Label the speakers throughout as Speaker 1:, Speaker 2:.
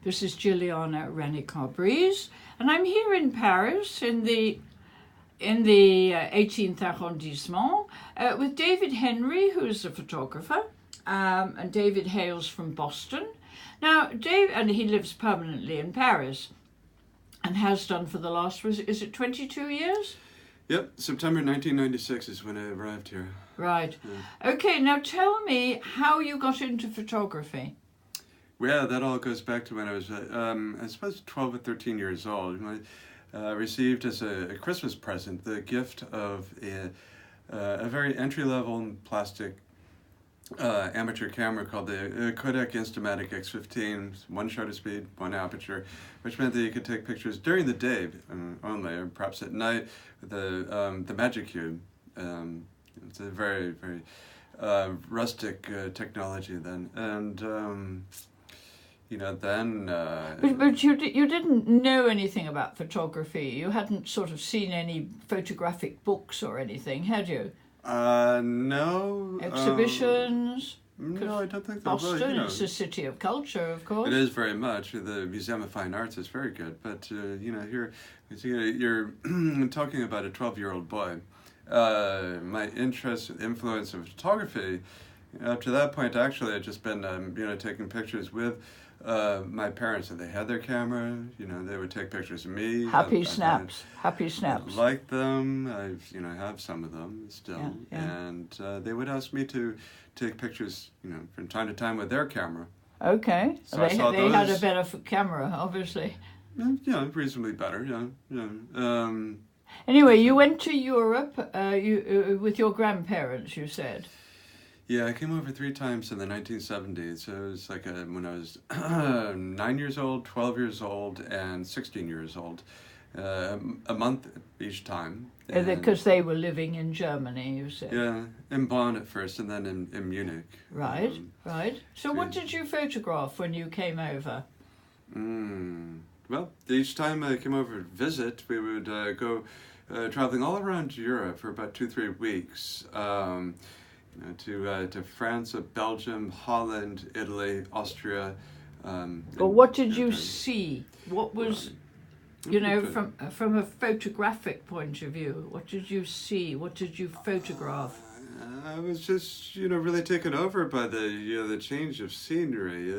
Speaker 1: This is Jilliana Ranicar-Breese, and I'm here in Paris in the 18th arrondissement with David Henry, who's a photographer, and David hails from Boston. Now, and he lives permanently in Paris and has done for the last, is it 22 years?
Speaker 2: Yep, September 1996 is when I arrived here.
Speaker 1: Right.
Speaker 2: Yeah.
Speaker 1: Okay, now tell me how you got into photography.
Speaker 2: Well, that all goes back to when I was, I suppose, 12 or 13 years old. I received as a Christmas present the gift of a very entry-level plastic amateur camera called the Kodak Instamatic X15, one shutter speed, one aperture, which meant that you could take pictures during the day only, or perhaps at night with the Magic Cube. It's a very, very rustic technology then, and then.
Speaker 1: But you didn't know anything about photography. You hadn't sort of seen any photographic books or anything, had you?
Speaker 2: No.
Speaker 1: Exhibitions?
Speaker 2: No, I don't think that.
Speaker 1: Boston, it's a city of culture, of course.
Speaker 2: It is very much. The Museum of Fine Arts is very good, but you're talking about a 12-year-old boy. My influence of photography, up to that point, actually, I'd just been taking pictures with my parents, and they had their camera. They would take pictures of me.
Speaker 1: Happy snaps.
Speaker 2: I liked them. I have some of them still,
Speaker 1: yeah.
Speaker 2: and they would ask me to take pictures, from time to time with their camera.
Speaker 1: Okay,
Speaker 2: so
Speaker 1: they had a better camera, obviously.
Speaker 2: Yeah, reasonably better. Yeah.
Speaker 1: Anyway, you went to Europe with your grandparents, you said.
Speaker 2: Yeah, I came over 3 times in the 1970s. So it was like when I was 9 years old, 12 years old, and 16 years old. A month each time.
Speaker 1: Because they were living in Germany, you said.
Speaker 2: Yeah, in Bonn at first, and then in Munich.
Speaker 1: Right, right. So what did you photograph when you came over?
Speaker 2: Well, each time I came over to visit, we would go traveling all around Europe for about 2-3 weeks. To France, Belgium, Holland, Italy, Austria.
Speaker 1: Well, what did you see? What was, from a photographic point of view, what did you see? What did you photograph?
Speaker 2: I was just, really taken over by the change of scenery,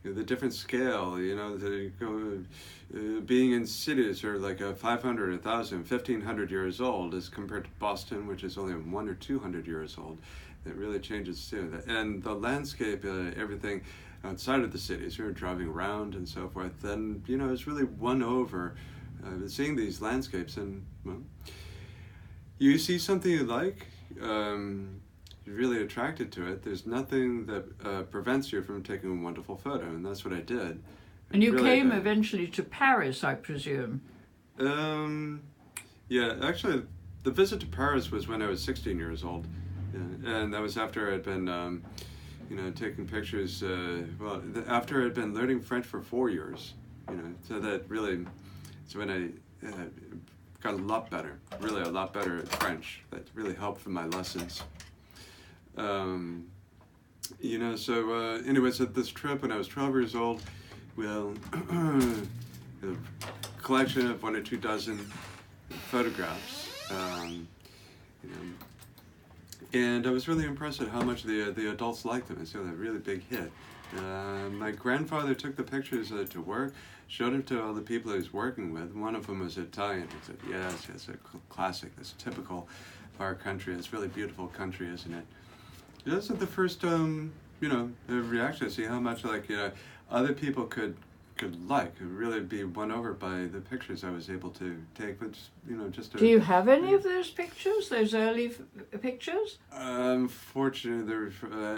Speaker 2: the different scale, being in cities are like 500, 1,000, 1,500 years old as compared to Boston, which is only 100 or 200 years old. It really changes too. And the landscape, everything outside of the cities, you're driving around and so forth, then, it's really won over seeing these landscapes. And, well, you see something you like, you're really attracted to it. There's nothing that prevents you from taking a wonderful photo, and that's what I did.
Speaker 1: And you came eventually to Paris, I presume.
Speaker 2: Yeah, actually, the visit to Paris was when I was 16 years old, and that was after I'd been, taking pictures. After I'd been learning French for 4 years, so that really, so when I got a lot better at French. That really helped for my lessons. Anyways, at this trip when I was 12 years old, well, a collection of 1 or 2 dozen photographs, and I was really impressed at how much the adults liked them. It's a really big hit. My grandfather took the pictures to work, showed them to all the people he was working with. One of them was Italian. He said, yes, it's a classic. It's typical of our country. It's a really beautiful country, isn't it? That's the first, reaction to see how much other people could really be won over by the pictures I was able to take. But
Speaker 1: do you have any of those pictures? Those early pictures?
Speaker 2: Unfortunately, they're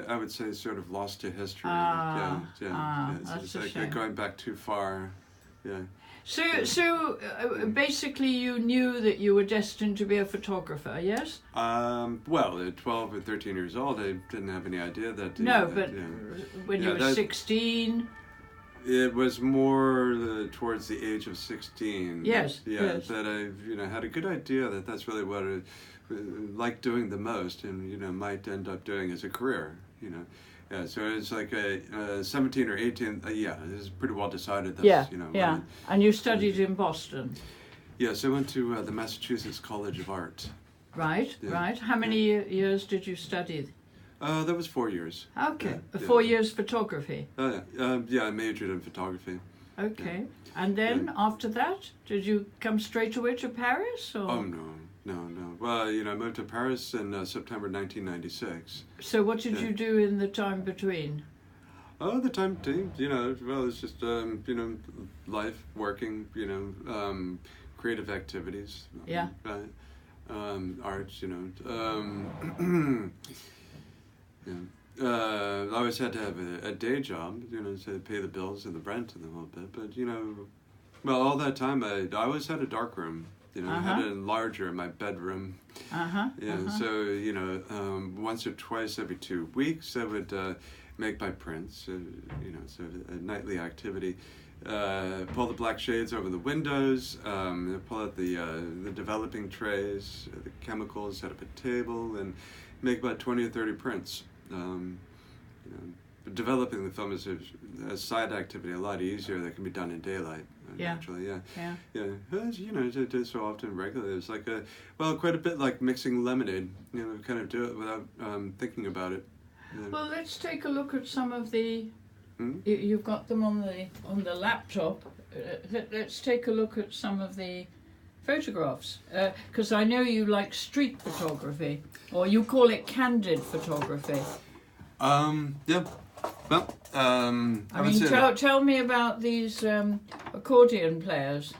Speaker 2: I would say sort of lost to history.
Speaker 1: That's a shame.
Speaker 2: Going back too far. Yeah.
Speaker 1: So basically you knew that you were destined to be a photographer, yes?
Speaker 2: Well, at 12 or 13 years old, I didn't have any idea that...
Speaker 1: when you were 16...
Speaker 2: It was more towards the age of 16.
Speaker 1: Yes,
Speaker 2: yes. That I, had a good idea that that's really what I like doing the most and, might end up doing as a career, Yeah, so it's like a 17 or 18. Yeah, it's pretty well decided. That's,
Speaker 1: Yeah,
Speaker 2: you know.
Speaker 1: yeah. And you studied in Boston,
Speaker 2: Yes, I went to the Massachusetts College of Art.
Speaker 1: right?
Speaker 2: Yeah.
Speaker 1: Right. How many years did you study?
Speaker 2: That was 4 years.
Speaker 1: Okay,
Speaker 2: Yeah,
Speaker 1: 4 years photography.
Speaker 2: Yeah, I majored in photography.
Speaker 1: Okay, and then after that, did you come straight away to Paris, or?
Speaker 2: Oh no. Well, you know, I moved to Paris in September 1996.
Speaker 1: So what did you do in the time between?
Speaker 2: Oh, the time, you know, well, it's just you know, life, working, you know, creative activities.
Speaker 1: Yeah.
Speaker 2: Arts, you know. Yeah. I always had to have a day job, you know, to pay the bills and the rent and the whole bit. But, you know, well, all that time I always had a dark room. You know, I had it larger in my bedroom. Yeah, so, you know, once or twice every 2 weeks I would make my prints, you know, so a nightly activity. Pull the black shades over the windows, pull out the developing trays, the chemicals, set up a table, and make about 20 or 30 prints. You know, developing the film is a side activity, a lot easier that can be done in daylight. Naturally, yeah. You know, to do so often regularly. It's like quite a bit like mixing lemonade. You know, kind of do it without thinking about it.
Speaker 1: Well, let's take a look at some of the. You've got them on the laptop. Let's take a look at some of the photographs, because I know you like street photography, or you call it candid photography.
Speaker 2: Yeah. Well,
Speaker 1: I mean, tell me about these accordion players.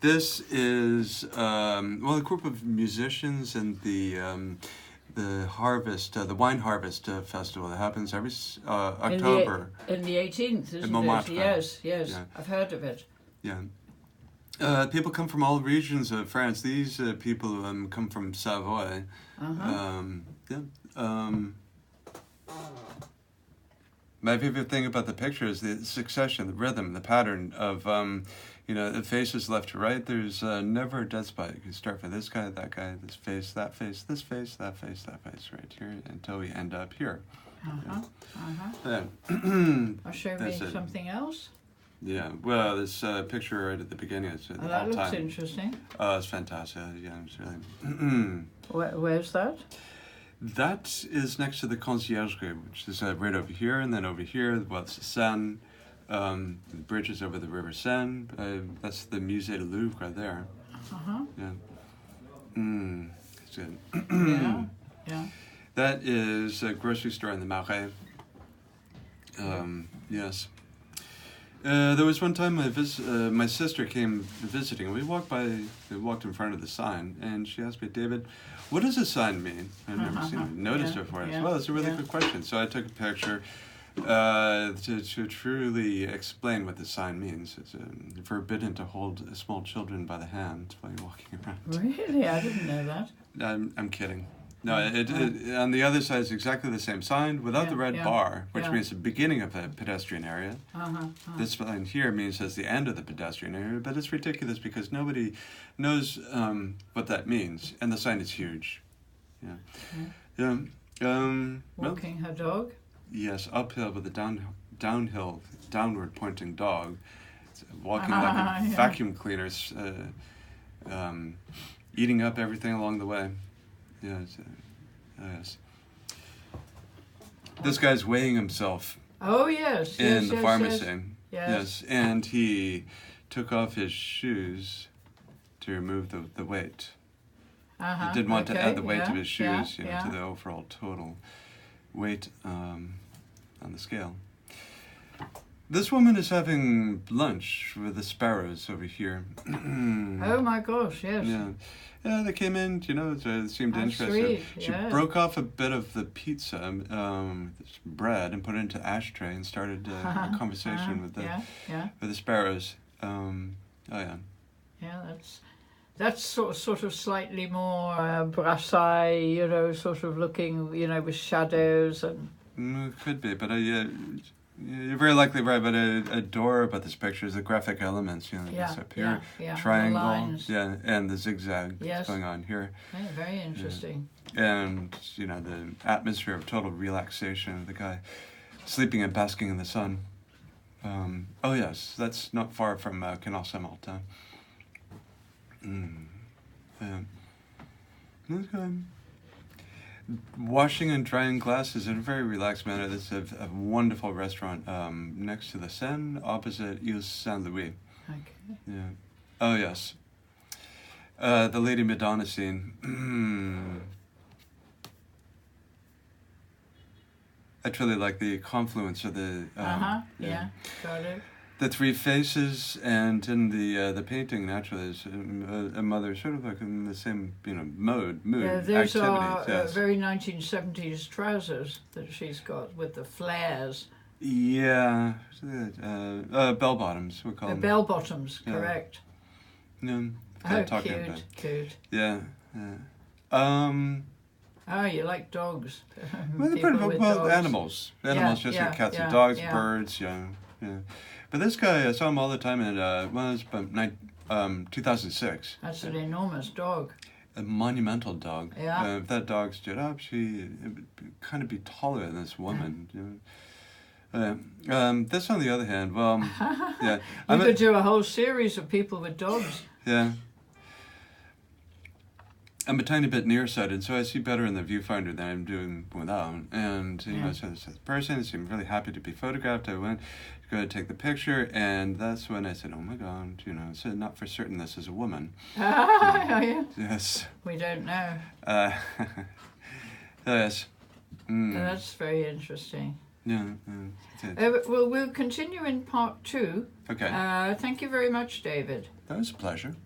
Speaker 2: This is a group of musicians in the harvest, the wine harvest festival that happens every October.
Speaker 1: In the 18th, isn't it? Yes. Yeah. I've heard of it.
Speaker 2: Yeah. People come from all regions of France. These people come from Savoy. My favorite thing about the picture is the succession, the rhythm, the pattern of, you know, the faces left to right. There's never a dead spot. You can start for this guy, that guy, this face, that face, this face, that face, that face, right here, until we end up here.
Speaker 1: I'll show me something else.
Speaker 2: Yeah, well, this picture right at the beginning is
Speaker 1: that looks interesting.
Speaker 2: Oh, it's fantastic. Yeah, it's really.
Speaker 1: Where's that?
Speaker 2: That is next to the conciergerie, which is right over here, and then over here, well, it's the Seine. The bridge is over the River Seine. That's the Musée du Louvre right there. Yeah. It's good.
Speaker 1: Yeah.
Speaker 2: That is a grocery store in the Marais. Yes. There was one time my sister came visiting. We walked in front of the sign, and she asked me, David, what does a sign mean? I've never seen it, noticed it before. I said, well, it's a really good question. So I took a picture to truly explain what the sign means. It's forbidden to hold small children by the hand while you're walking around.
Speaker 1: Really? I didn't know that.
Speaker 2: I'm kidding. No, it on the other side is exactly the same sign without the red bar, which means the beginning of a pedestrian area. This sign here means it's the end of the pedestrian area, but it's ridiculous because nobody knows what that means, and the sign is huge.
Speaker 1: Walking her dog?
Speaker 2: Yes, uphill with a downward pointing dog, walking like a vacuum cleaners, eating up everything along the way. Yes. This guy's weighing himself.
Speaker 1: Oh yes.
Speaker 2: In the pharmacy.
Speaker 1: Yes.
Speaker 2: And he took off his shoes to remove the weight. He didn't want to add the weight of his shoes, to the overall total weight on the scale. This woman is having lunch with the sparrows over here.
Speaker 1: Oh my gosh, yes.
Speaker 2: Yeah, they came in, it seemed interesting. She broke off a bit of the pizza, bread, and put it into ashtray and started a conversation with the sparrows. Yeah, that's sort of slightly more
Speaker 1: Brassai, sort of looking, with shadows and.
Speaker 2: Could be, but You're very likely right, but I adore about this picture is the graphic elements. You know, this up here, triangle,
Speaker 1: the lines.
Speaker 2: and the zigzag
Speaker 1: Yes.
Speaker 2: going on here.
Speaker 1: Yeah, very interesting.
Speaker 2: And you know, the atmosphere of total relaxation. The guy sleeping and basking in the sun. Oh yes, that's not far from Canal Saint-Martin. Okay. Washing and drying glasses in a very relaxed manner. This is a wonderful restaurant next to the Seine, opposite Ile Saint-Louis.
Speaker 1: Okay.
Speaker 2: Yeah. Oh yes. The Lady Madonna scene. I truly like the confluence of the.
Speaker 1: Yeah. Got it.
Speaker 2: The three faces, and in the painting, naturally, is a mother sort of like in the same mood,
Speaker 1: Yeah, those
Speaker 2: activity.
Speaker 1: are
Speaker 2: Yes.
Speaker 1: very 1970s trousers that she's got with the flares.
Speaker 2: Yeah, bell bottoms we call them.
Speaker 1: Bell bottoms,
Speaker 2: Yeah.
Speaker 1: correct.
Speaker 2: Yeah,
Speaker 1: Oh,
Speaker 2: talking
Speaker 1: cute,
Speaker 2: about.
Speaker 1: cute.
Speaker 2: Yeah, yeah.
Speaker 1: Oh, you like dogs.
Speaker 2: Well,
Speaker 1: People with dogs.
Speaker 2: animals, just like cats and dogs, birds, yeah. But this guy, I saw him all the time, and was about 2006.
Speaker 1: That's an enormous dog.
Speaker 2: A monumental dog.
Speaker 1: Yeah.
Speaker 2: If that dog stood up, it would kind of be taller than this woman. This, on the other hand, well, yeah.
Speaker 1: You could do a whole series of people with dogs.
Speaker 2: Yeah. I'm a tiny bit nearsighted, so I see better in the viewfinder than I'm doing without. And, so this person seemed really happy to be photographed. I went to go take the picture, and that's when I said, oh my God, so not for certain this is a woman.
Speaker 1: Yeah.
Speaker 2: Yes.
Speaker 1: We don't know.
Speaker 2: Yes.
Speaker 1: That's very interesting.
Speaker 2: Yeah.
Speaker 1: Well, we'll continue in part 2.
Speaker 2: Okay.
Speaker 1: Thank you very much, David.
Speaker 2: That was a pleasure.